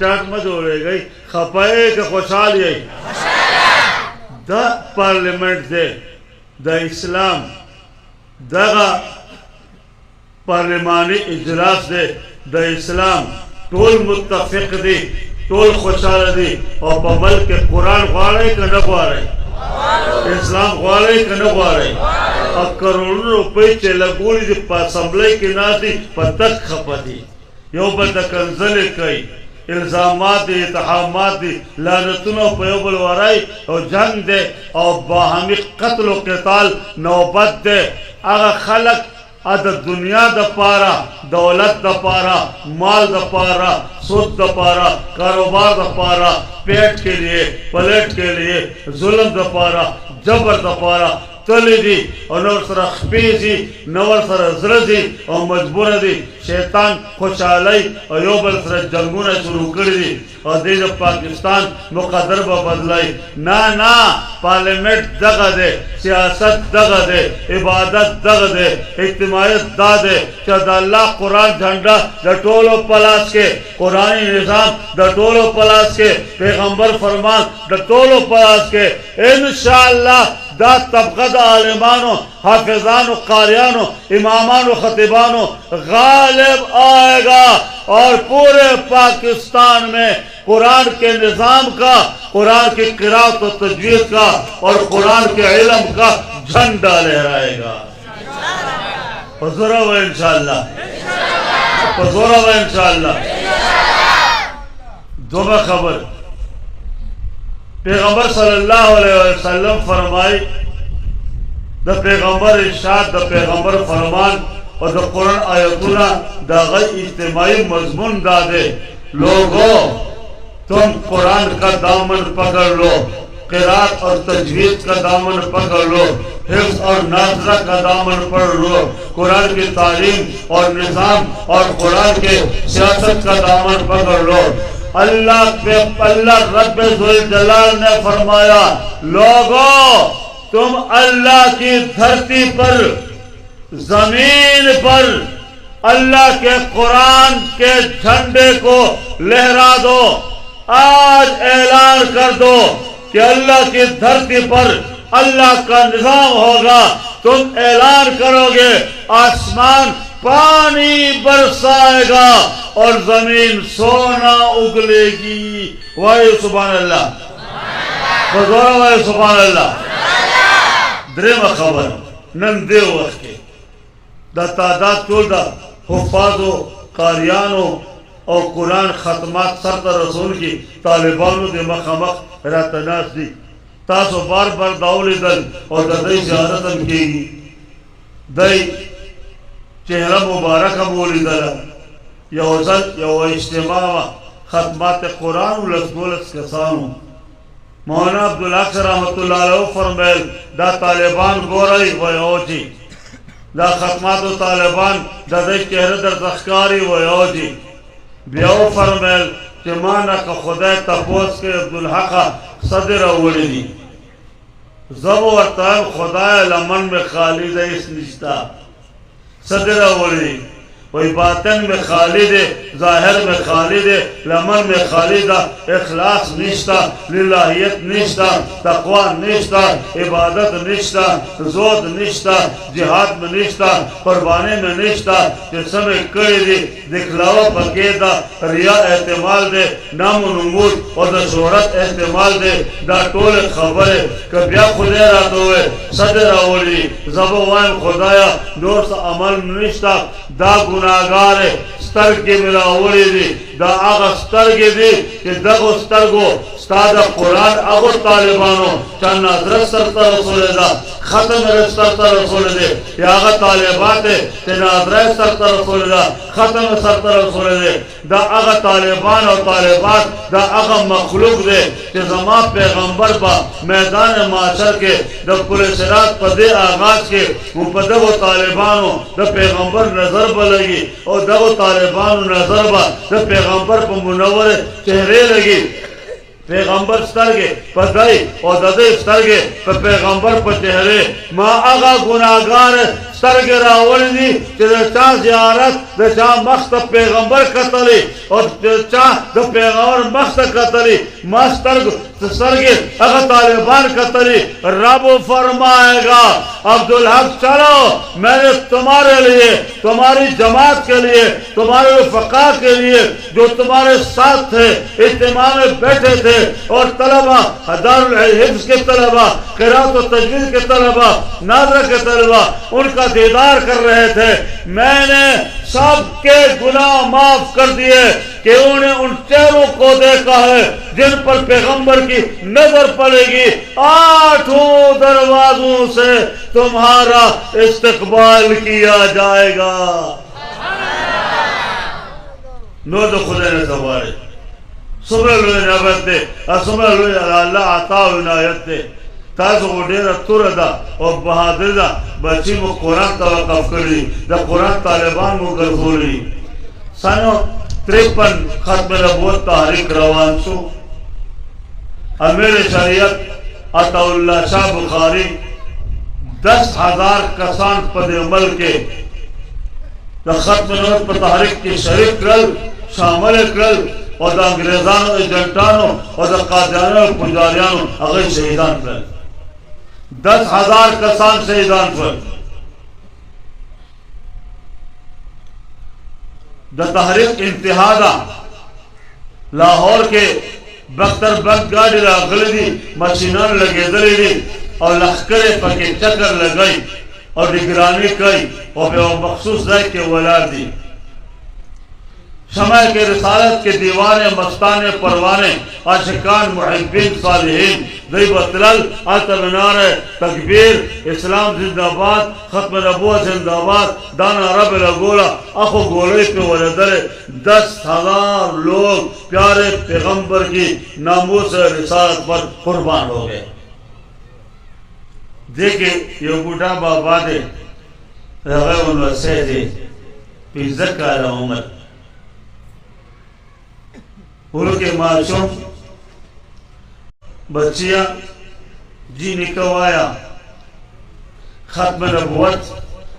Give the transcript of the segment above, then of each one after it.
Start में जोड़े गई खपाए के खुशहाल यही द पार्लियामेंट दे द इस्लाम दगा पार्लिमानी इजलास दे द इस्लाम टोल मुत्तफिक दी टोल खुशहाल दी और बमल के कुरान ख्वारे के न ख्वारे इस्लाम ख्वारे के न ख्वारे और करोड़ों रुपए चलगोली दी असम्बली की नाती पतक खपती यो बद कंजल कई इल्जामात दी इत्तहामात दी लानतुनो पयोबल वराई और जंग दे और बाहमी कत्ल व क़िताल नौबत दे अगर खलक अद दुनिया द पारा दौलत द पारा माल द पारा सूद द पारा कारोबार द पारा पेट के लिए प्लेट के लिए जुल्म द पारा जबर द पारा तली दी और नवर सर खपीजी नवर सर जरजी और मजबूर दी शैतान खुशहाली और योबल सर जंगूने शुरू कर दी और दे पाकिस्तान मुकदर बदलाई ना ना पार्लियामेंट दगा दे सियासत दगा दे इबादत दगा दे इज्तिमायत दा दे चदल्ला कुरान झंडा डटोलो पलास के कुरानी निज़ाम डटोलो पलास के पैगंबर फरमान डटोलो पलास के इंशाअल्लाह दा तबक़द आलिमानो हाफिजानो कारियानो इमामानो खतीबानो गालिब आएगा और पूरे पाकिस्तान में कुरान के निज़ाम का कुरान की क़िराअत और तजवीज़ का और कुरान के इल्म का झंडा लहराएगा। ज़रूर इंशाअल्लाह ज़रूर इंशाअल्लाह। दुआ खबर पैगंबर सल्लल्लाहु अलैहि वसल्लम फरमाई द पैगंबर इरशाद द पैगंबर फरमान और द कुरान आयतुल्ला द इज्तिमाई मजमून दादे लोगों तुम कुरान का दामन पकड़ लो क़िराअत और तजवीज़ का दामन पकड़ लो हिफ्ज़ और नाज़रा का दामन पकड़ लो कुरान की तालीम और निज़ाम और कुरान के सियासत का दामन पकड़ लो। अल्लाह रब्बे ज़ुल जलाल ने फरमाया लोगों तुम अल्लाह की धरती पर जमीन पर अल्लाह के कुरान के झंडे को लहरा दो। आज ऐलान कर दो कि अल्लाह की धरती पर अल्लाह का निज़ाम होगा। तुम ऐलान करोगे आसमान पानी बरसाएगा और जमीन सोना उगलेगी। वाह सुभान अल्लाह वाह सुभान अल्लाह। द्रेम खबर नन दे वक्त के द तादाद तोल द हुफ़ाज़ो कारियानो और कुरान खत्मात सरता रसूल की तालिबानों दे मखमख रातनास दी तासो बार बार दाउल दल और दई ज़ियारतन की दई चेहरा मुबारक बोली दला यौजल यौ इज्तिमा खत्मात कुरान लस्गोलस कसानु मौलाना अब्दुल हक रहमतुल्लाह अलैह फरमायल दा तालिबान गोरई वयोजी दा खत्मात तालिबान दई चेहरे दर तस्कारी वयोजी ब्याओ फरमायल कि माना का खुदा तपोस के अब्दुल हक सदर अवली जब वरता खुदा लमन में खालिद इस निश्ता सदर अवली वही बातन में खालिद ज़ाहिर में खालिद लमन में खालिदा इखलास निश्ता लिल्लाहियत निश्ता तक़वा निश्ता इबादत निश्ता ज़ोद निश्ता जिहाद में निश्ता कुर्बानी में निश्ता जिसम कई दिखलावा पकेदा रिया एहतमाल दे नाम नमूद और द शोहरत एहतमाल दे दा टोल खबर कबिया खुदे रात हुए सदर अवली ज़बान खुदाया नूर सा अमल निश्ता दा गुनाहगार स्तर के मिला ओली दी दा आगा स्तर के दी कि दगो स्तर को स्तादा कुरान अगो तालिबानो चाना दरस सरता रसूल दा खत्म सरता रसूल दे यागा तालिबात है तेना दरस सरता रसूल दा खत्म सरता रसूल दे दा आगा तालिबान और तालिबात दा आगा मखलूक दे कि जमा पैगंबर बा मैदान माशर के द पुलिस रात पदे आगाज के मुपदब तालिबानो द पैगंबर नजर बलगी और दगो तालिबान नजर बा द पैगंबर पर मुनव्वर चेहरे लगी पैगंबर स्तर के पदाई और ददे स्तर के पैगंबर पर चेहरे माँ आगा गुनाहगार سترګې راوړې دي چې د چا زیارت د چا مخ ته پیغمبر کتلی او د چا د پیغمبر مخ ته کتلی ما سترګې هغه طالبان کتلی رب فرمائے گا عبدالحق چلو میں نے تمہارے لیے تمہاری جماعت کے لیے تمہارے رفقا کے لیے جو تمہارے ساتھ تھے اجتماع میں بیٹھے تھے اور طلبا دارالحفظ کے طلبا قرات و تجوید کے طلبا ناظرہ کے طلبا ان کا دیدار کر رہے تھے میں نے سب کے گناہ معاف کر دیے کہ انہیں ان چہروں کو دیکھا ہے جن پر پیغمبر کی نظر پڑے گی 8 دروازوں سے تمہارا استقبال کیا جائے گا نو تو خدا نے سوارے صبح لوی نعمت دے صبح لوی اللہ عطا و عنایت دے تاسو ډیره توره ده او بهادر ده بچی مو قرآن ته وقف کړي د قرآن طالبان مو ګرځولي سنه 53 ختم نبوت تحریک روان شو امیر شریعت عطا اللہ شاہ بخاری 10,000 کسان پر عمل کے ختم نبوت پر تحریک کی شریک کرل شامل کرل اور دا انگریزانو ایجنٹانو اور دا قادیانو پنجاریانو اگر شہیدان پر 10,000 کسان شہیدان پر دا تحریک انتہا دا لاہور کے بختر بند گاڑی راغلی دی مشینان لگے دلی دی اور لخکر پاکی چکر لگئی اور نگرانی کئی اور بے مخصوص رہ کے ولار دی شمع کے رسالت کے دیوانے مستانے پروانے عاشقان محبین صالحین ذیب اطلال آتمنار تکبیر اسلام زندہ باد ختم نبوت زندہ باد دانا رب لگولا اخو گولے پہ ولدر 10,000 لوگ پیارے پیغمبر کی ناموس رسالت پر قربان ہو گئے دیکھیں یہ بوٹا بابا دے رغیب الوسیع دے پیزک کا عمر ان کے معاشوں بچیاں جی نکوایا ختم نبوت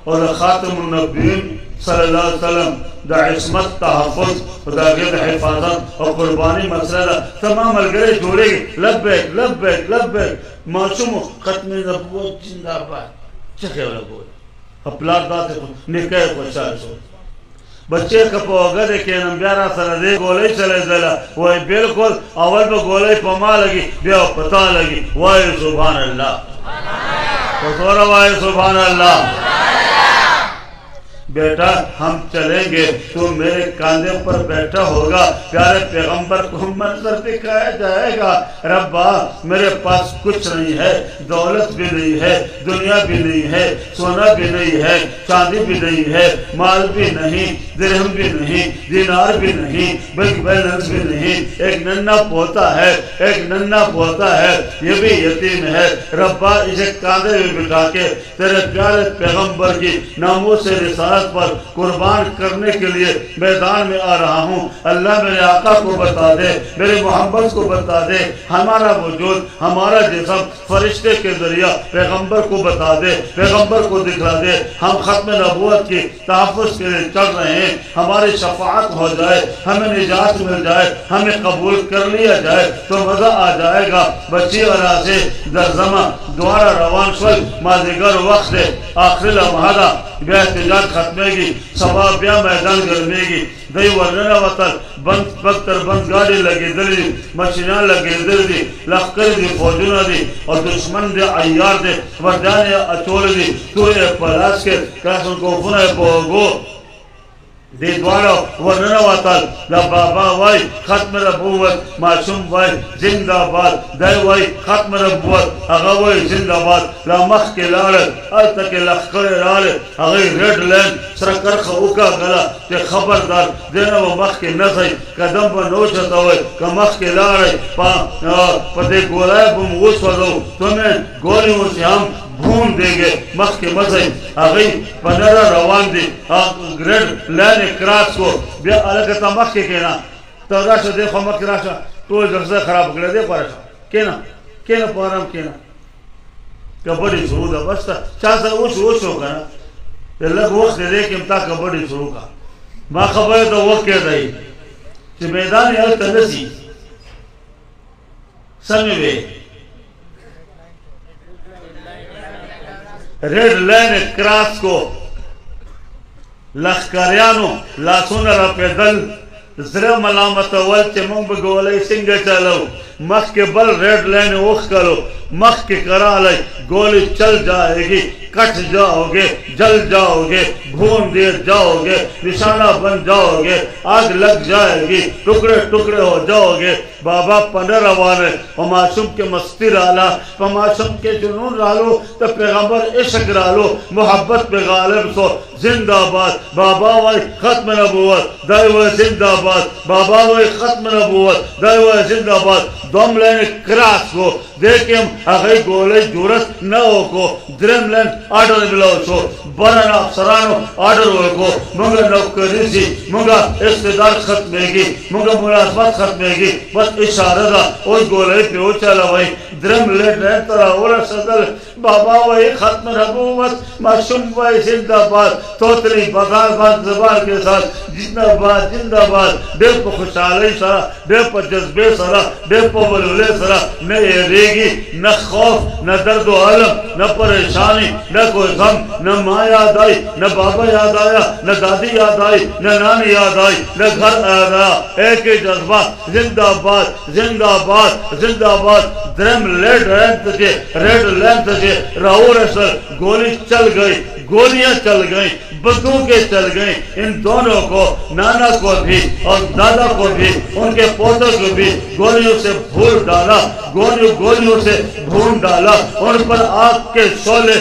اور خاتم النبیین صلی اللہ علیہ وسلم دا عصمت تحفظ دا غیر حفاظت اور قربانی مسئلہ تمام ملگرے جوڑے گئے لبیک لبیک لبیک معاشوں ختم نبوت زندہ باد چکے والا گوئے اپلاد داتے نکے کو چار سو بچے کپو اگر دیکھیں نمبیارا سردے گولے چلے زلہ وہی بالکل اول پہ گولے پما لگی بیا پتا لگی وائی سبحان اللہ خطورہ وائی سبحان اللہ بیٹا ہم چلیں گے تو میرے کاندھے پر بیٹھا ہوگا پیارے پیغمبر کو منظر دکھایا جائے گا ربا میرے پاس کچھ نہیں ہے دولت بھی نہیں ہے دنیا بھی نہیں ہے سونا بھی نہیں ہے چاندی بھی نہیں ہے مال بھی نہیں درہم بھی نہیں دینار بھی نہیں بینک بیلنس بھی نہیں ایک ننھا پوتا ہے یہ بھی یتیم ہے ربا اسے کاندھے میں بٹھا کے تیرے پیارے پیغمبر کی ناموس رسالت پر قربان کرنے کے لیے میدان میں آ رہا ہوں اللہ میرے آقا کو بتا دے میرے محمد کو بتا دے ہمارا وجود ہمارا جسم فرشتے کے ذریعہ پیغمبر کو بتا دے پیغمبر کو دکھا دے ہم ختم نبوت کی تحفظ کے لیے چل رہے ہیں ہماری شفاعت ہو جائے ہمیں نجات مل جائے ہمیں قبول کر لیا جائے تو مزہ آ جائے گا بچی والا سے درزمہ دوارا روان شوئی مازیگر وقت دے آخری لمحہ بیا احتجاج ختمے گی سبا بیا میدان گرمے گی دی ورننا وطن بند بکتر بند گاڑی لگی دلی مشینان لگی دلی لخکر دی فوجونا دی اور دشمن دی عیار دی وردانی اچول دی توی پلاس کے کاسن کوفونا پوگو دی دوارا ورننا وطن دا بابا وائی ختم ربوت معصوم وائی زندہ باد دی وائی ختم ربوت اگا وائی زندہ باد لامخ کے لارد آلتا کے لخکر لارد اگئی ریڈ لین سرکر خوکا گلا تے خبردار دینا و مخ کے نسائی قدم پر نوچتا ہوئے کہ مخ کے لارد پا دے گولائے بم غوص وزو تمہیں گولیوں سے ہم بھون دے گے مخ کے مزائی اگئی پنرہ روان دی گریڈ لین کراس کو بیا الگتا مخ کے کہنا تو راشا دیکھو مخ کے راشا تو جرسے خراب کرے دیکھو راشا کہنا پارم کہنا کہ بڑی شروع دا بستا چاہتا اوش ہو کنا लग वक्त दे कि ता कबड्डी शुरू का मां खबर तो वो कह रही कि मैदान यार तनसी समय रेड लाइन क्रॉस को लश्करियानो लासुन र पैदल जरा मलामत वल चे मंग बगोले सिंगे चलो मख के बल रेड लाइन ओख करो मख के करा ले गोली चल जाएगी कट जाओगे जल जाओगे भून दे जाओगे निशाना बन जाओगे आग लग जाएगी टुकड़े टुकड़े हो जाओगे बाबा 15 वाले मासूम के मस्ती राला मासूम के जुनून रालो तो पैगंबर इश्क रालो मोहब्बत पे गालिब सो जिंदाबाद बाबा वाई खत्म नबूवत दाई जिंदाबाद बाबा वाई खत्म नबूवत दाई जिंदाबाद दम लेने क्रॉस को देखे हम अगर गोले जरूरत न हो को ड्रीम लैंड ऑर्डर मिलाओ सो बरना सरानो ऑर्डर हो को मंगा नौकरी सी मंगा इस्तेदार खत्मेगी मंगा मुलाजमत खत्मेगी बस इशारा दा उस गोले पे वो चला भाई ड्रीम लैंड है तरा और सदल बाबा वही खत्म नबूवत मासूम वही जिंदाबाद तोतली बगार बात ज़बान के साथ जिंदाबाद जिंदाबाद बेप खुशहाली सरा बेप जज्बे सरा बेप बलुले सरा न एरेगी न खौफ न दर्द व अलम न परेशानी न कोई गम न माँ याद आई न बाबा याद आया न दादी याद आई न नानी याद आई न घर याद आया एक ही जज्बा जिंदाबाद जिंदाबाद जिंदाबाद ड्रीम रेड लैंड के राहुल सर गोली चल गई गोलियां चल गई बंदूकें चल गई इन दोनों को नाना को भी और दादा को भी उनके पोतों को भी गोलियों से भूल डाला गोलियों से भून डाला उन पर आग के शोले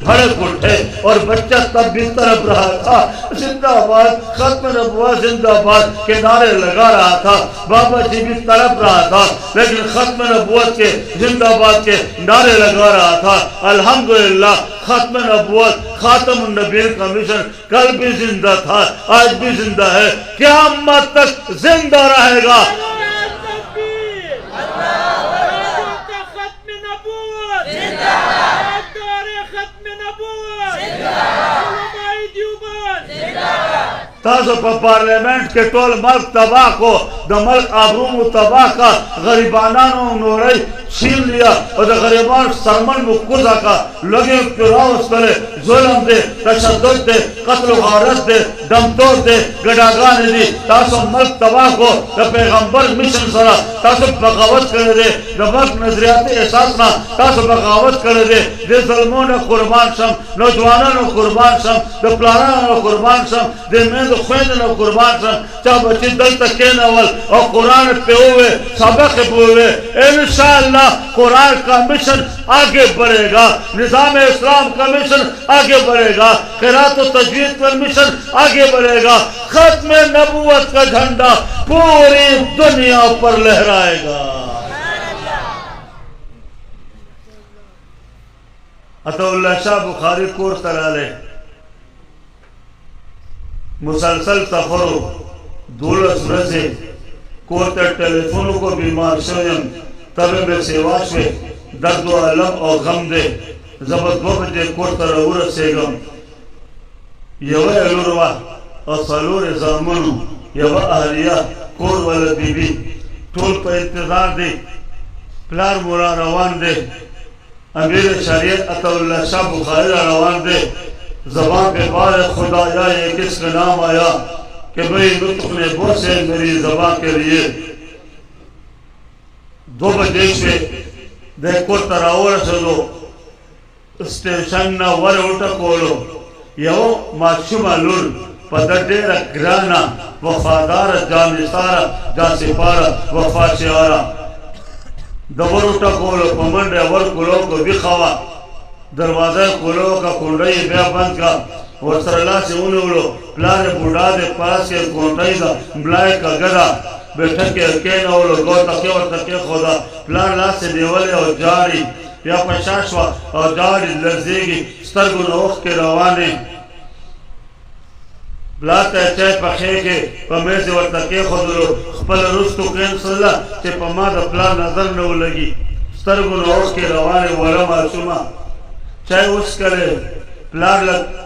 भड़क उठे और बच्चा तब भी तरफ रहा था जिंदाबाद खत्म नबुव्वत जिंदाबाद के नारे लगा रहा था बाबा जी भी तड़प रहा था लेकिन खत्म नबुव्वत के जिंदाबाद के नारे लगा रहा था अल्हम्दुलिल्लाह खत्म नबुव्वत खातमुन नबीय्यीन का मिशन कल भी जिंदा था आज भी जिंदा है क़यामत तक जिंदा रहेगा। ताज़ो पर पार्लियामेंट के टोल मल्क तबाह को द मल्क आबरू तबाह का गरीबाना नोरे छीन लिया और द गरीबान सरमन मुकुजा का लगे पिराउस करे जुल्म दे तशद्दुद दे कत्ल गारत दे दम तोड़ दे गडागान दी ताज़ो मल्क तबाह को द पैगंबर मिशन सरा ताज़ो बगावत करे दे द मल्क नजरियाती एहसास ना ताज़ो बगावत करे दे ज़ुल्मों ने कुर्बान शम नौजवानों ने कुर्बान शम द प्लाना ने कुर्बान शम दे में तो खुद न कुर्बान शम चा बच्ची दल तक के नवल और कुरान पे हुए सबक पे हुए इंशाअल्लाह कुरान का मिशन आगे बढ़ेगा निज़ाम इस्लाम का मिशन आगे बढ़ेगा क़िराअत व तजवीद का मिशन आगे बढ़ेगा खत्म नबूवत का झंडा पूरी दुनिया पर लहराएगा। अतउल्लाह शाह बुखारी कोर तलाले मुसलसल सफरों दौलत से कोते टेलीफोन को बीमार स्वयं तबे में सेवा से दर्द व अलम और गम दे जबरदस्त जे कोतर उर से गम यवा अलुरवा और सलूर ज़ामनु यवा अहलिया कोर वाले बीबी टोल पर इंतजार दे प्लार मुरा रवान दे अमीर शरीयत अतउल्लाह शाह बुखारी रवान दे ज़बान पे बार खुदाया ये किसका नाम आया कि भाई लुत्फ ने बोसे मेरी ज़बान के लिए 2 बजे से देखो तरावर से दो स्टेशन ना वर उठा कोलो यो माशुमा लुल पदडेरा ग्राना वफादार जानिसारा जासिपारा वफा शियारा दबर उठा कोलो पमंडे वर कोलो को दिखावा दरवाजा खोलो का कुंडई ब्या बंद का और सरला से उन्होंने प्लान बुढ़ा दे पास के कुंडई का ब्लाय का गदा बैठक के अकेले और गौ तके और तके खोदा प्लान ला से देवले और जारी या पशाशवा और जारी लर्जेगी स्तरगुन ओख के रवाने ब्लाते चाय पखे के पमे से और तके खोदलो पल रुस्तु कैंसला ते पमाद प्लान नजर न लगी स्तरगुन ओख के रवाने वाला मासूमा चाहे उस करे प्लान लग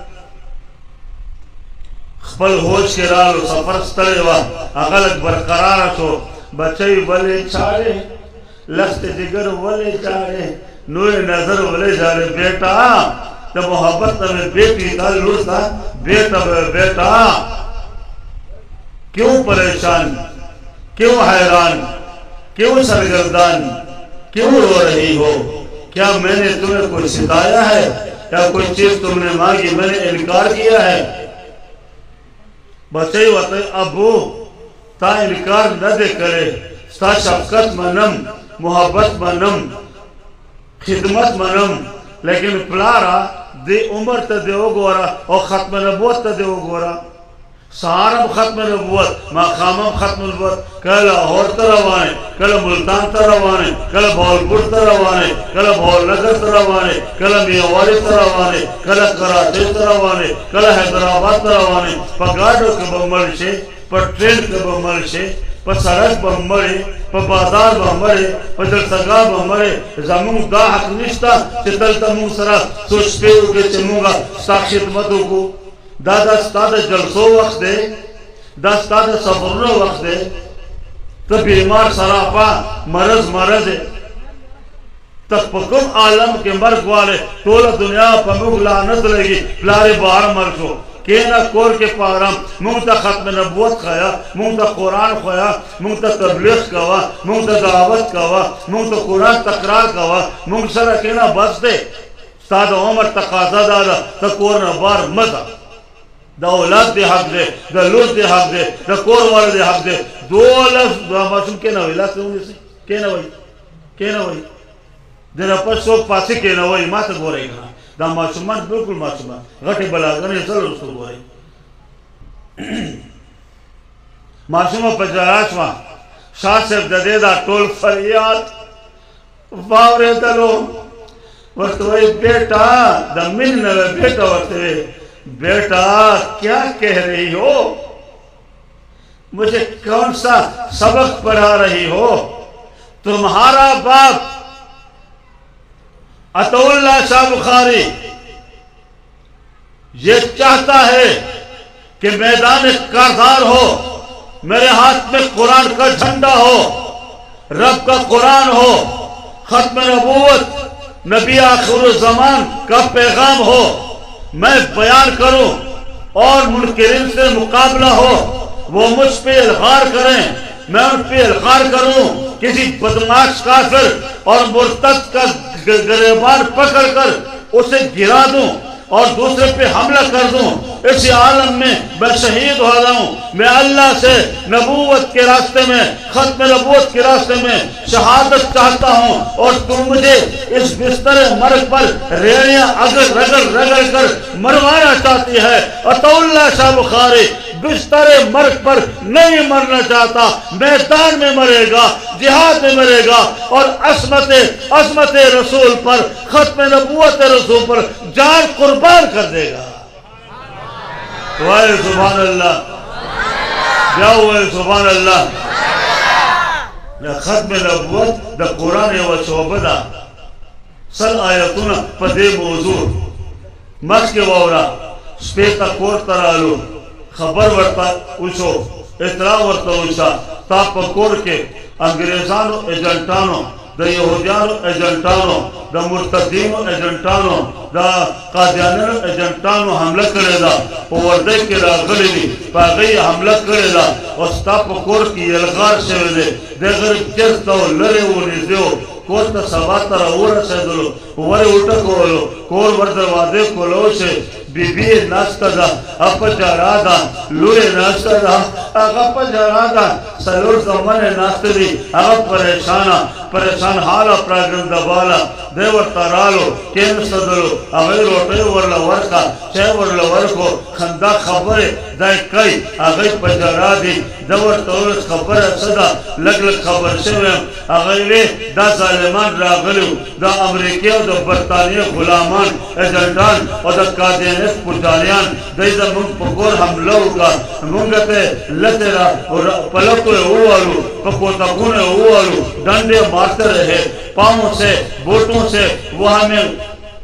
खपल होश के रालो सफर स्तले वा अगलत बरकरार छो बचई वले चारे लस्त जिगर वले चारे नूरे नजर वले जारे बेटा तो मोहब्बत में बेटी था लुड़ता बेटा बेटा क्यों परेशान, क्यों हैरान, क्यों सरगर्दान, क्यों रो रही हो? क्या मैंने तुम्हें कुछ सिखाया है या कोई चीज तुमने मांगी मैंने इनकार किया है? बच्चे वत अबू ता इनकार न दे करे ता शफकत मनम मोहब्बत मनम खिदमत मनम लेकिन प्लारा दे उम्र त देव गोरा और खत्म नबूवत त देव गोरा सहारम खत्म नबूवत माखामम खत्म नबूवत कल लाहौर तरवाने कल मुल्तान तरवाने कल भावलपुर तरवाने कल भावनगर तरवाने कल मियावाली तरवाने कल कराची तरवाने कल हैदराबाद तरवाने पगाडो के बम्बल से पर ट्रेन के बम्बल से पर सड़क बम्बले पर बाजार बम्बले पर जलसगा बम्बले जमुंग दा हक निश्ता चितल तमुंग सरा सोचते उगे चमुंगा साक्षित मधु को दादा स्ताद जलसो वक्त दे दास्ताद सफरनो वक्त दे तो बीमार सरापा मरज मरज तक पकुम आलम के मर्ग वाले तोला दुनिया पमुग लानत लगी प्लारे बाहर मर्जो केना कोर के पारम मुंगता खत्म नबूवत खाया मुंगता कुरान खाया मुंगता तबलीग कवा मुंगता दावत कवा मुंगता कुरान तकरार कवा मुंग सरा केना बसते साद उमर तकाजा दादा तकोर न बार मजा द औलाद दे हक दे द लूट दे हक दे द कोर वाले दे हक दे दो लफ्ज मासूम के ना विला से के ना वही देना पर सो पासे के ना वही मात गोरे ना दा मासूमान बिल्कुल मासूमान घटे बला गने चलो उसको गोरे मासूमा पजाराशवा शाह से ददेदा टोल फरियाद वावरे दलो वस्तुए बेटा द मिन न बेटा वस्तुए बेटा क्या कह रही हो? मुझे कौन सा सबक पढ़ा रही हो? तुम्हारा बाप अतउल्लाह शाह बुखारी ये चाहता है कि मैदान कारदार हो, मेरे हाथ में कुरान का झंडा हो, रब का कुरान हो, खत्म नबूवत नबी आखिर ज़मान का पैगाम हो, मैं बयान करूं और मुनकिरीन से मुकाबला हो, वो मुझ पे इल्हार करें, मैं उन पे इल्हार करूं, किसी बदमाश काफिर और मुर्तद का गिरबान पकड़कर उसे गिरा दूं और दूसरे पे हमला कर दूं, इस आलम में मैं शहीद हो रहा हूं। मैं अल्लाह से नबूवत के रास्ते में खत्म नबूवत के रास्ते में शहादत चाहता हूं और तुम मुझे इस बिस्तर मर्ग पर रेड़ियां अगर रगड़ रगड़ कर मरवाना चाहती है। अतउल्लाह शाह बुखारी बिस्तर मर्ग पर नहीं मरना चाहता, मैदान में मरेगा, जिहाद में मरेगा और असमत रसूल पर खत्म नबूवत रसूल पर जान कुर्बान कर देगा। वाह सुभान अल्लाह, क्या हुआ सुभान अल्लाह। खत्म नबूवत द कुरान व शोबदा सल आयतुन पदे मौजूद मस के वावरा स्पेता कोर तरालू खबर वर्ता उछो इतरा वर्ता उछा ताप कोर के अंग्रेजानो एजेंटानो द यहूदियानो एजेंटानो द मुर्तदीनो एजेंटानो द कादियानो एजेंटानो हमला करेगा वर्दे के रागली पागई हमला करेगा और ताप कोर की यलगार से दे देगर चेस्तो लरे वो निजो कोर्ट सवातर और से दलो वरे उल्टा कोलो कोर वर्द वादे कोलो से बीबी नास्ता अपजरादा लूरे नास्ता अपजरादा सलोर जमाने नास्तरी अब परेशान हाल प्रागंद बाला देवर तरालो केन सदलो अवे रोटे वरला वर्का छे वरला वर्को खंदा खबरे दाई कई अगे पजरादी देवर तोर खबर सदा लग खबर से अगे वे दा जालिमान रागलु दा अमेरिकी और दा बर्तानिया गुलामान एजेंटान और दा कादियान पुजारियान दैदा मुंग पकोर हमलो का मुंगते लतेरा और पलको ओवालू पकोता गुने ओवालू डंडे मारते रहे पांवों से बोटों से वो हमें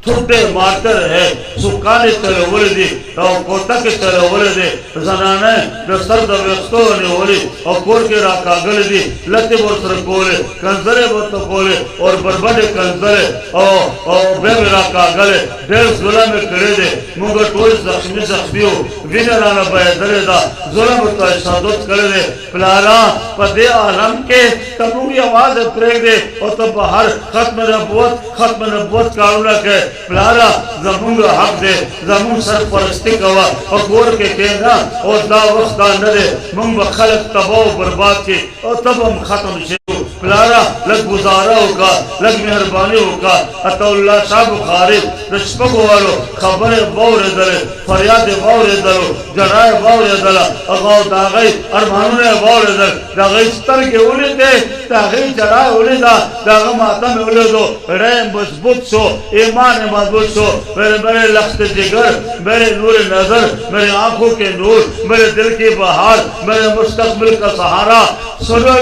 थुट्टे मारते रहे सुकाने चले बोले दी तो कोटा के चले बोले दे जनाने जो सर दबेस्तो ने बोली और कोर के राका गले दी लत्ते बोल कोले कंजरे बोल कोले और बरबडे कंजरे और बेबे राका गले डेढ़ जुला में करे दे मुंगा टोल जख्मियों विनराना बयदरे दा जुला में तो शादत करे दे प्लारा पदे आलम के तबूरी आवाज प्रेग दे और तब बाहर खत्म नबूवत कानून के प्लारा जमूंगा हक दे जमूं सरपरस्ती कवा और गोर के कहना और दा वक्त दा नदे मुंग बखलक तबाह बर्बाद के और तब हम खत्म शेरू प्लारा लग गुजारा होगा लग मेहरबानी होगा अतउल्ला शाह बुखारी रश्पक वालो खबर बावरे दले फरियाद बावरे दलो जराए बावरे दला अगाव दागई अरमानुने बावरे दल दागई स्तर के उले दे दागई जराए उले दा दाग माता में उले दो रे मजबूत सो ईमान मजबूत सो मेरे लख्त जिगर मेरे नूर नजर मेरे आंखों के नूर मेरे दिल की बहार मेरे मुस्तकबिल का सहारा सुनो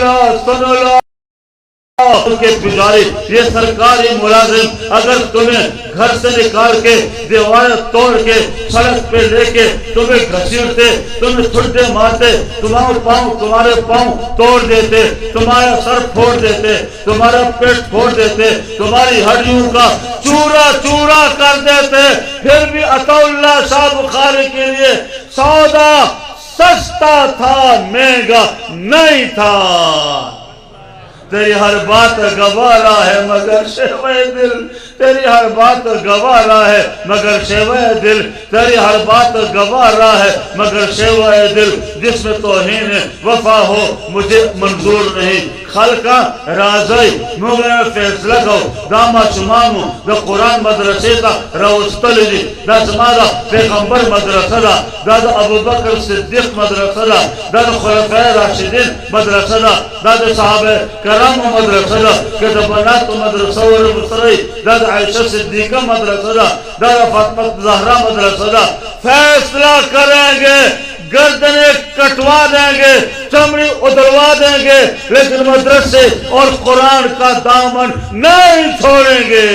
लो के पुजारी ये सरकारी मुलाजिम अगर तुम्हें घर से निकाल के दीवार तोड़ के सड़क पे लेके तुम्हें घसीटते तुम्हें छुट्टे मारते तुम्हारे पाँव तोड़ देते तुम्हारा सर फोड़ देते तुम्हारा पेट फोड़ देते तुम्हारी हड्डियों का चूरा चूरा कर देते फिर भी अतउल्ला शाह बुखारी के लिए सौदा सस्ता था महंगा नहीं था। तेरी हर बात गवारा है मगर शेवे दिल तेरी हर बात गवारा है मगर शेवे दिल तेरी हर बात गवारा है मगर शेवे दिल जिसमें तौहीन वफा हो मुझे मंजूर नहीं खलका राज़ई मुगल फैसला को दामा शुमामु द कुरान मदरसे का रउस्तली द समादा पैगंबर मदरसा दा अबू बकर सिद्दीक मदरसा दा खुलफाए राशिदीन मदरसा दा सहाबे कराम मदरसा के बनात मदरसा और मुसरी दा आयशा सिद्दीका मदरसा दा फातिमा ज़हरा मदरसा फैसला करेंगे गर्दने कटवा देंगे चमड़ी उधरवा देंगे लेकिन मदरसे और कुरान का दामन नहीं छोड़ेंगे।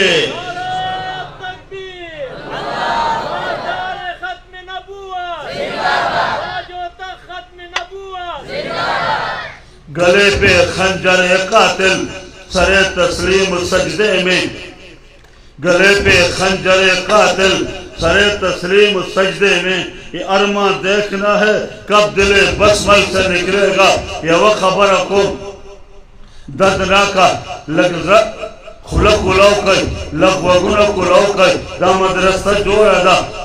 गले पे खंजर कातिल सरे तस्लीम सजदे में गले पे खंजर कातिल सरे तस्लीम सजदे में ये अरमा देखना है कब दिले बसमल से निकलेगा ये वो खबर को दर्दनाका लग खुलक कुलाव कर लगवगुना कुलाव कर दा मदरसा जोड़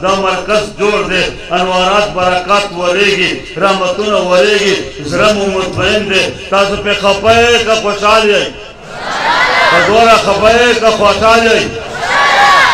दा मरकज जोड़ दे अनवारात बरकत वरेगी रहमतुन वरेगी जरम मुतमइन दे ताज पे खपे का खुशहाल है दोरा खपे का खुशहाल है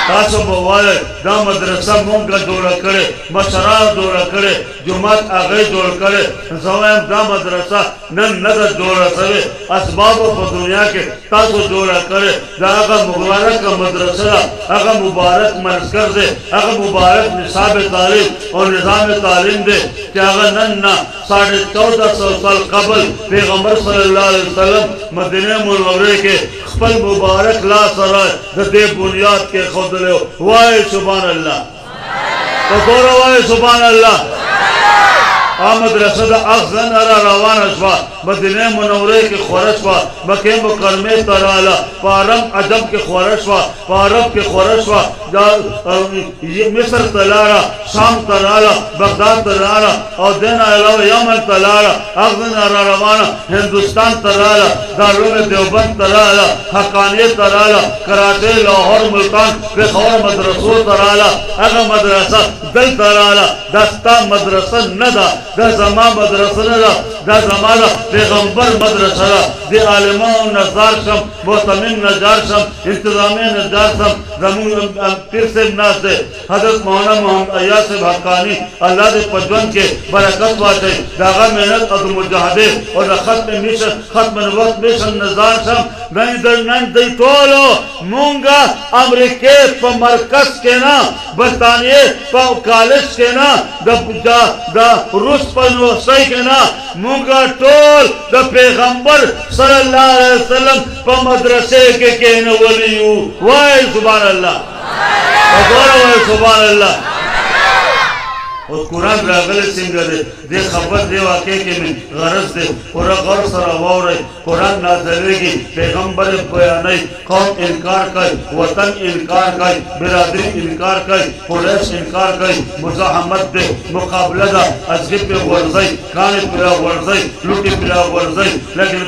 तासो बवाले दा मदरसा मोंगा जोड़ा करे मशरा जोड़ा करे जुमात आगे जोड़ करे सवायम दा मदरसा नगर जोड़ा करे असबाब को दुनिया के तासो जोड़ा करे दागा मुबारक का मदरसा अगर मुबारक मरकज दे अगर मुबारक निसाब तालीम और निज़ाम तालीम दे क्या अगर नन्ना 1450 साल कबल पैगंबर सल्लल्लाहु अलैहि वसल्लम मदीने मुनव्वरे के खपल मुबारक ला सराय दे बुनियाद के खुद ले वाहे सुभान अल्लाह तो गौरव वाहे सुभान अल्लाह आमद रसद अखजन अरा रवान अशवा मदीने मुनव्वरे के ख्वारशवा मक्के मुकर्रमे तराला पारम अजम के ख्वारशवा पारब के ख्वारशवा मिस्र तलारा शाम तराला बगदाद तराला और देना अलावा यमन तलाला अखजन अरा रवाना हिंदुस्तान तराला दारुल देवबंद तराला हकानियत तराला कराची लाहौर मुल्तान पेशावर मदरसों तराला अगर मदरसा दल तराला दस्ता मदरसा नदा दा जमा मदरसा दा जमाना पैगंबर मदरसा दे आलिमा नजार शम मोतमिन नजार शम इंतजामी नजार शम जमून फिर से नाज दे हजरत मौलाना मोहम्मद अय्याज से भक्कानी अल्लाह दे पजवन के बरकत वाटे दागा मेहनत और मुजाहिदे और खत्म मिशन खत्म नबूवत मिशन नजार शम नहीं दे तोलो मूंगा अमेरिके पर मरकज के ना बरतानिये पर कॉलेज के ना दा रूस पर सही के ना मूंगा टोल द पैगंबर सल्लल्लाहु अलैहि वसल्लम पर मदरसे के कहने वाली हूँ वाह सुभान अल्लाह। सुभान अल्लाह। और कुरान रागल सिंह दे खबर दे वाक़े के में गरज दे और गौर सरा वाउरे कुरान नाज़िलेगी पैगंबर बयान कौम इनकार कर वतन इनकार कर बिरादरी इनकार कर कुरैश इनकार कर मुज़ाहमत दे मुकाबला दा अज़गिब पे वर्ज़ई कान पिला वर्ज़ई लुटी पिला वर्ज़ई लेकिन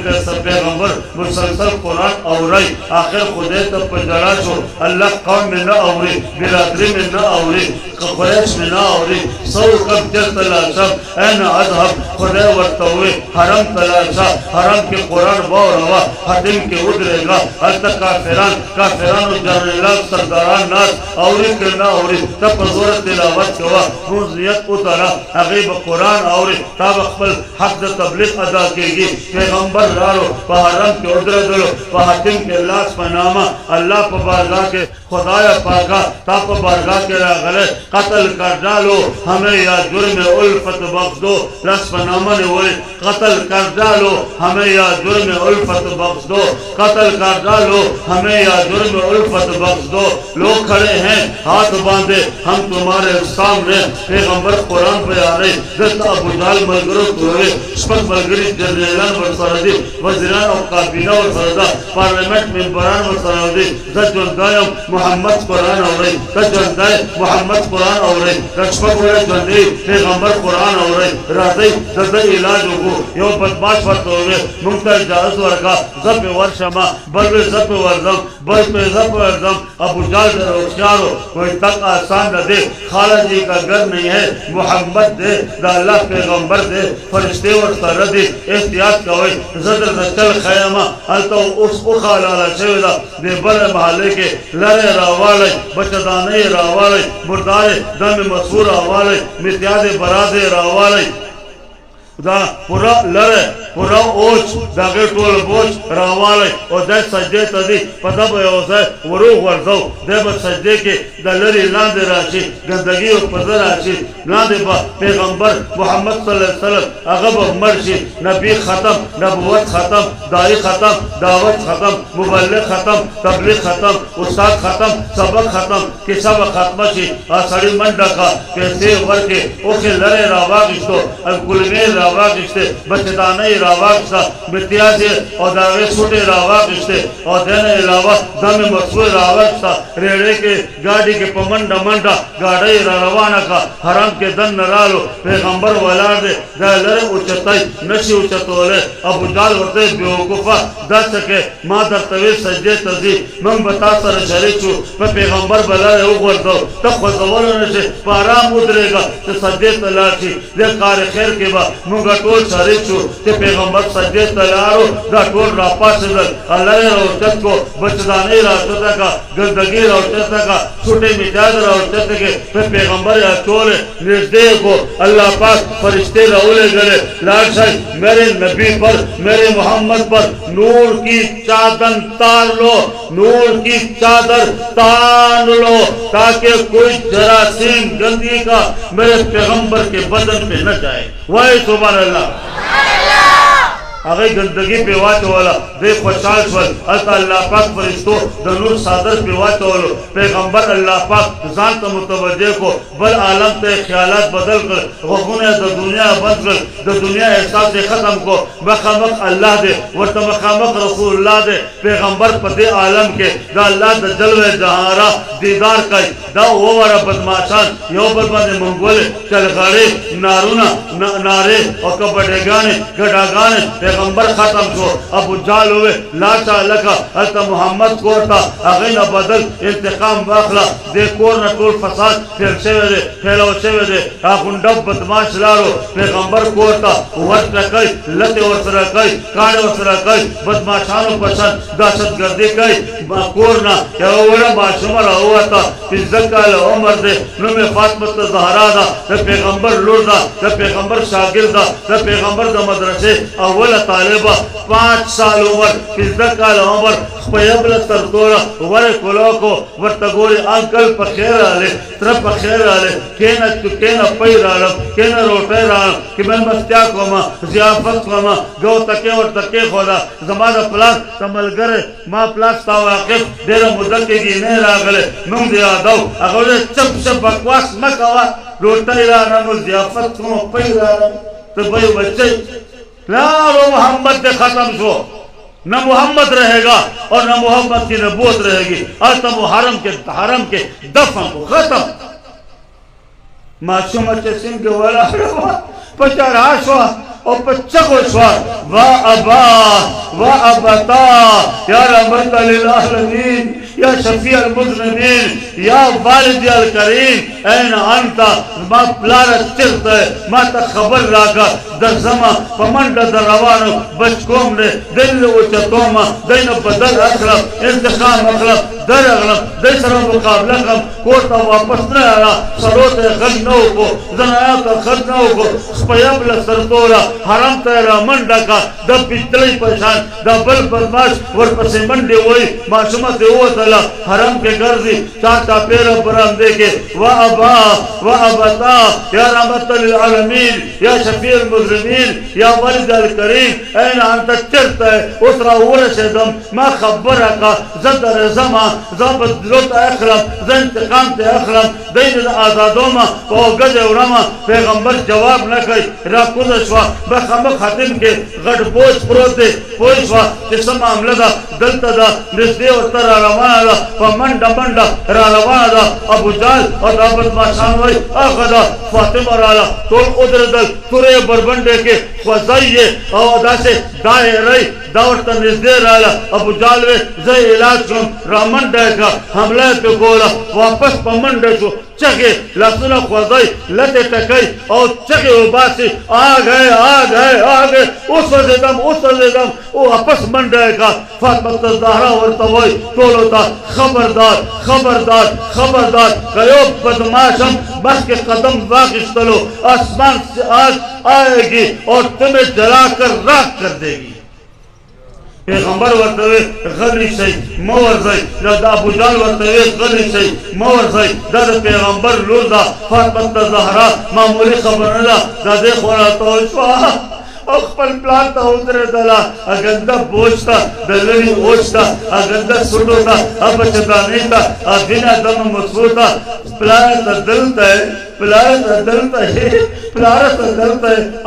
पैगंबर मुसलसल कुरान औरई आखिर खुदे तब पजड़ा जो अल्लाह कौम में न औरे बिरादरी में न औरे कुरैश में न औरे सौ कब जल तलाशा ऐन अज़हब खुदा वर्तवे हरम तलाशा हरम के कुरान बाव रवा हतिम के उधरेगा हल तक काफिरान जरनेला सरदारान नास औरी के ना औरी तब जोर तिलावत कवा मुज़ियत उतारा अगीब कुरान औरी तब अक़बल हक़ तबलीग अदा केगी पैगंबर रारो हरम के उधरे दलो हतिम के लाश पनामा अल्लाह पर बारगाह के खुदाया पाका ताप बारगाह के रागले कत्ल कर डालो हमें या जुर्म उल्फत बख्श दो लस्फनामा ने वो कत्ल कर डालो हमें या जुर्म उल्फत बख्श दो कत्ल कर डालो हमें या जुर्म उल्फत बख्श दो लोग खड़े हैं हाथ बांधे हम तुम्हारे सामने पैगंबर कुरान पे आ रहे जत अबू जहल मलगरो तुरे स्पत मलगरी जनरल व सरदी वज़ीरान और काबीना और सरदा पार्लियामेंट मेंबरान व सरदी जत जनदायम मोहम्मद कुरान और रही जत जनदाय मोहम्मद कुरान और रही रक्षक और जंदे पैगंबर कुरान और रही राज़ी जत इलाज हो यो बदमाश फत हो गए मुंतर जाज वर्का जब वर्षमा बल जब वर्जम बल पे जब वर्जम अबू जहल होशियारो कोई तक आसान न दे खाला जी का घर नहीं है मोहम्मद दे अल्लाह पैगंबर दे फरिश्ते और सरदी एहतियात कवे जदर चल खयामा अल तो उस खाला शेवदा दे बल महले के लरे रावाले बचदाने रावाले मुर्दारे दम मसूर रावाले मित्यादे बरादे रावाले दा पूरा लरे पूरा ओच दागे टोल बोच रावाले और दे सज्जे तदी पता बयोसे वरू वर्दो दे बस सज्जे के दलरी लांदे राशि गंदगी और पदर राशि लांदे बा पैगंबर मोहम्मद सल्लल्लाहु अलैहि वसल्लम अगब मर्शी नबी खत्म नबुवत खत्म दाई खत्म दावत खत्म मुबल्लिग खत्म तबलीग खत्म उस्ताद खत्म सबक खत्म किताब खत्म शी आसड़ी मंडा का कैसे वर्के ओके लरे रावागिस्तो अब कुलमे रावागिस्ते बचदाने रावागिस्ता मित्याजे और दावे छोटे रावागिस्ते और देने अलावा दम मसूर रावागिस्ता रेड़े के गाड़ी के पमंडा मंडा गाड़ी रवाना का हराम के दन नरालो पैगंबर वलार दे लरे उच्चताई नशी उच्चतोले अबू जहल वर्ते बेवकूफा दस के मां दर्तवे सज्जे तजी मंग बता सर शरीचू पे पैगंबर बलारे ऊपर दो तब खुदवरने से पाराम उतरेगा तो सज्जे तलाशी दे कार खैर के बा मुंगा टोल शरीचू ते पैगंबर सज्जे तलारो दा टोल रापा से अल्लाह रोचत को बचदाने रास्ता का गंदगी रास्ता का छोटे मिजाज रास्ता के पे पैगंबर या टोल निर्देश को अल्लाह पाक फरिश्ते रौले गले लाल साहब मेरे नबी पर मेरे मोहम्मद पर नूर की चादर तान लो नूर की चादर तान लो ताकि कोई जरासीम गंदगी का मेरे पैगंबर के बदन पे न जाए। वही सुभान अल्लाह अगर गंदगी पे वाच वाला दे पचास वल अल्लाह पाक फरिश्तो दनूर सादर पे वाच वालो पैगंबर अल्लाह पाक जान तो मुतवज्जे को बल आलम ते ख्यालात बदल कर वगुने द दुनिया बंद कर द दुनिया एहसास से खत्म को मखामक अल्लाह दे व तमखामक रसूलुल्लाह दे पैगंबर पते आलम के द अल्लाह द जलवे जहारा दीदार कर द वो वाला बदमाशान यो बदमाश मंगोले चल गाड़े नारूना नारे और कबड्डी गाने गड़ा गाने पैगंबर खत्म छो अबू जहल हुए लाचा लका अत मोहम्मद कोरता अगैन बदल इंतकाम वाखला दे कोर न टोल फसाद फिर सेवे दे फैलो सेवे दे गुंडब बदमाश लारो पैगंबर कोरता वर्त कई लते और सरा कई काड़े और सरा कई बदमाशानो पसंद दहशतगर्दी कई कोरना या ओरा मासूमा हुआ था इज्जत का उमर दे नुमे फातिमा ज़हरा दा पैगंबर लुरदा पैगंबर शागिर्द दा पैगंबर द मदरसे अव्वल तालिबा 5 साल उम्र 15 साल उम्र खयबल सरतोरा वर कोलो को वर्तगोरी अंकल पखेर आले तरफ पखेर आले केना पैराल केना रोटेराल कि मैं मस्त्या कोमा जियाफत कोमा गो तके और तके खोदा जमाना प्लास तमल गरे मा प्लास ता वाकिफ देरा मुदक्के की ने रागले नुम दिया दो अगले चप बकवास मकावा रोटेरा नमल जियाफत को पैराल तो भाई बच्चे ना वो मोहम्मद से खत्म हो न मोहम्मद रहेगा और न मोहम्मद की नबूवत रहेगी और तब वो हरम के दफन को खत्म मासूम बच्चे सिंह के वाला पचाराशवा और 50 वा अबता या रहमत लिल आलमीन या शफी अल मुज़निबीन या वालिद अल करीम ऐन अंता मा प्लार चिरते मा खबर रागा दरजमा पमंड दरवानो बचकोम ने दिल उचतोमा दिन बदल अखलम इंतकाम अखलम दर अखलम दसरा मुकाबला कम कोता वापस न आया सरोते गन्नो को जनायात खन्नो को स्पयबल सरतोरा हराम तेरा मंडा का दब पितली परेशान दबल बदमाश वर पसे मंडे वही मासूमा से वो तला हराम के गर्दी चाचा पेरा बराम देके वा अबता या रहमत लिल आलमीन या शफी अल मुज़निबीन या वालिद अल करीम ऐन अंत चरता है उसरा उर से दम मा खबर का जदर जमा ज़बत लोट अखलम ज़ंतकाम ते अखलम दिन आजादोमा को गजे उरमा पैगंबर जवाब न कई राकुदशवा बखम खातिम के गड बोझ प्रोते पोइसवा जिसम मामला दलता दा निस्दे और तरा रवाना पमंडा मंडा रवाना अबू जाल और दाबत माशान वही आखदा फातिमा राला तो उधर दल तुरे बरबंडे के फजाइए और दासे दाए रही दावत निस्दे राला अबू जाल वे जय इलाज कम रामन का हमला पे गोला वापस पमंडे को चके लसना फजाई लते टकई और चके उबासी आ गए उस वजदम वो वापस मंडे का फातिमा ज़हरा और तवई तोलोता खबरदार कयो बदमाशम बस के कदम वाकिश चलो आसमान से आग आएगी और तुम्हें जलाकर राख कर देगी पैगंबर वर्तवे गली से मवर्जई दा अबू जाल वर्तवे गली से मवर्जई दा पैगंबर लुरदा फातिमा ज़हरा मामूली खबर ना दा देखो तो स्वाहा अखपल प्लांता उतरे दला अगंदा बोझता दलनी ओछता अगंदा सुटोता अब चतानीता अबिना दम मसबूता प्लांता दलता है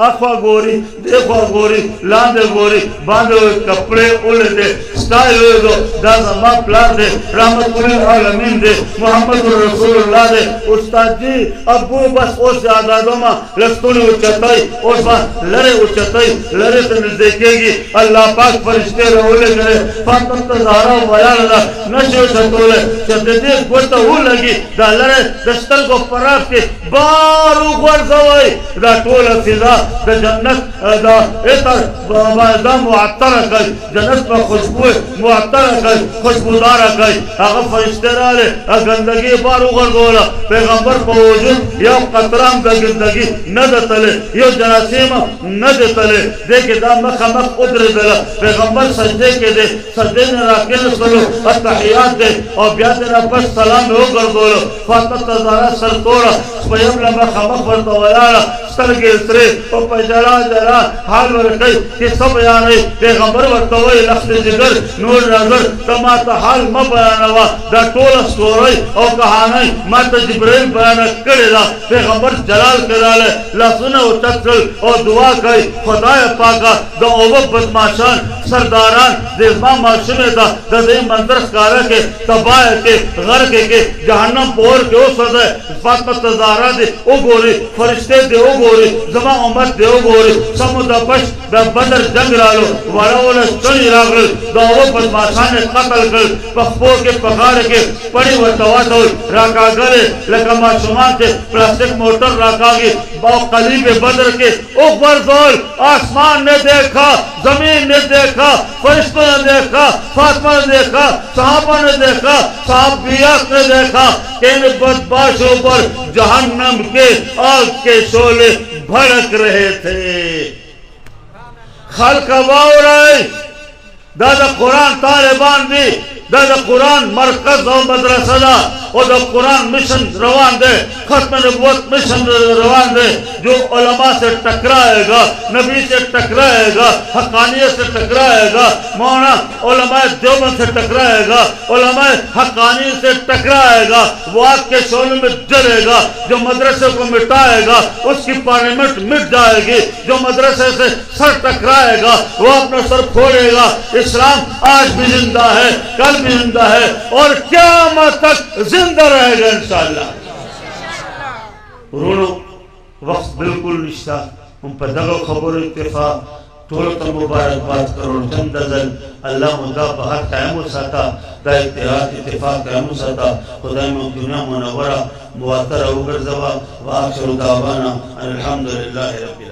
आखवा गोरी देखवा गोरी लांदे गोरी बांधे हुए कपड़े उलटे स्टाइल हुए दो दाज़मा प्लान दे रहमतुल आलमीन दे मोहम्मद रसूलुल्लाह दे उस्ताद जी अबू बस ओस आजादों में लस्तुनी उच्चताई ओस बात लरे तो देखेगी अल्लाह पाक फरिश्ते रोले करे फातिमा ज़हरा बयान दा नशो छतोले चददे गोता हो लगी दा लरे दस्तर को पराफ के बारू वर्जवई दा टोला फिजा दा जन्नत दा एतर दा मुअत्तर कई जन्नत में खुशबू मुअत्तर कई खुशबूदार कई अगर फरिश्ते राले गंदगी बारू वर्जवला पैगंबर को वजूद या कतराम दा गंदगी न दतले यो जनासीम न दतले देखे दा मखमक उधर दला पैगंबर सजदे के दे सजदे ने राके न सलो अतहियात दे और ब्याद ने बस सलाम हो कर दो फातिमा ज़हरा सर तोड़ा स्वयं लम्बा खमक पर तो यार सर के सरे और पजरा हाल वर कई कि सब यार पैगंबर वर तो वही लफ्ज़ जिगर नूर नजर तमाता हाल म बयानवा दा टोला स्टोरी और कहानी मत जिब्राइल बयान करेला पैगंबर जलाल कराले लसना उतल और दुआ कई खुदाए पाका दो ओब बदमाशान सरदारान देमा मासूम था दे मंदर कार के तबाह के घर के जहन्नम पोर के ओ सदा फातिमा ज़हरा दे ओ गोरी फरिश्ते दे ओ गोरी जमा उम्मत दे ओ गोरी समुद्र पश बदर जंग रालो वाला चली रागल दो ओब बदमाशान ने कत्ल कर पप्पो के पगार के पड़ी वतवा तो राका गले लका मासूमान से प्लास्टिक मोटर राकागी बा कलीब बदर के ओ बरदौल आसमान ने देखा जमीन ने देखा फरिश्तों ने देखा फातिमा ने देखा सहाबा ने देखा सहाबियात ने देखा इन बदमाशों पर जहन्नम के आग के शोले भड़क रहे थे خلق واورای دا قرآن طالبان دی دا قرآن مرکز و مدرسه دا و دا قرآن مشن روان دے ختم نبوت مشن روان دے جو علماء سے ٹکرائے گا نبی سے ٹکرائے گا حقانیت سے ٹکرائے گا مولانا علماء دیوبند سے ٹکرائے گا علماء حقانیت سے ٹکرائے گا وہ آگ کے شعلے میں جلے گا جو مدرسے کو مٹائے گا اس کی پارلیمنٹ مٹ جائے گی جو مدرسے سے سر ٹکرائے گا وہ اپنا سر پھوڑے گا اسلام آج بھی زندہ ہے کل بھی زندہ ہے اور قیامت تک زندہ رہے گا انشاءاللہ رونو وقت بالکل نشتا ہم پر دغا خبر اتفاق طولتا مبارک بات کرو چند ازل اللہ مدہ بہت قائمو ساتا دا اتحاد اتفاق قائمو ساتا خدای میں دنیا منورہ مواتر اوگر زبا وآخر دعوانا الحمدللہ رب العالمین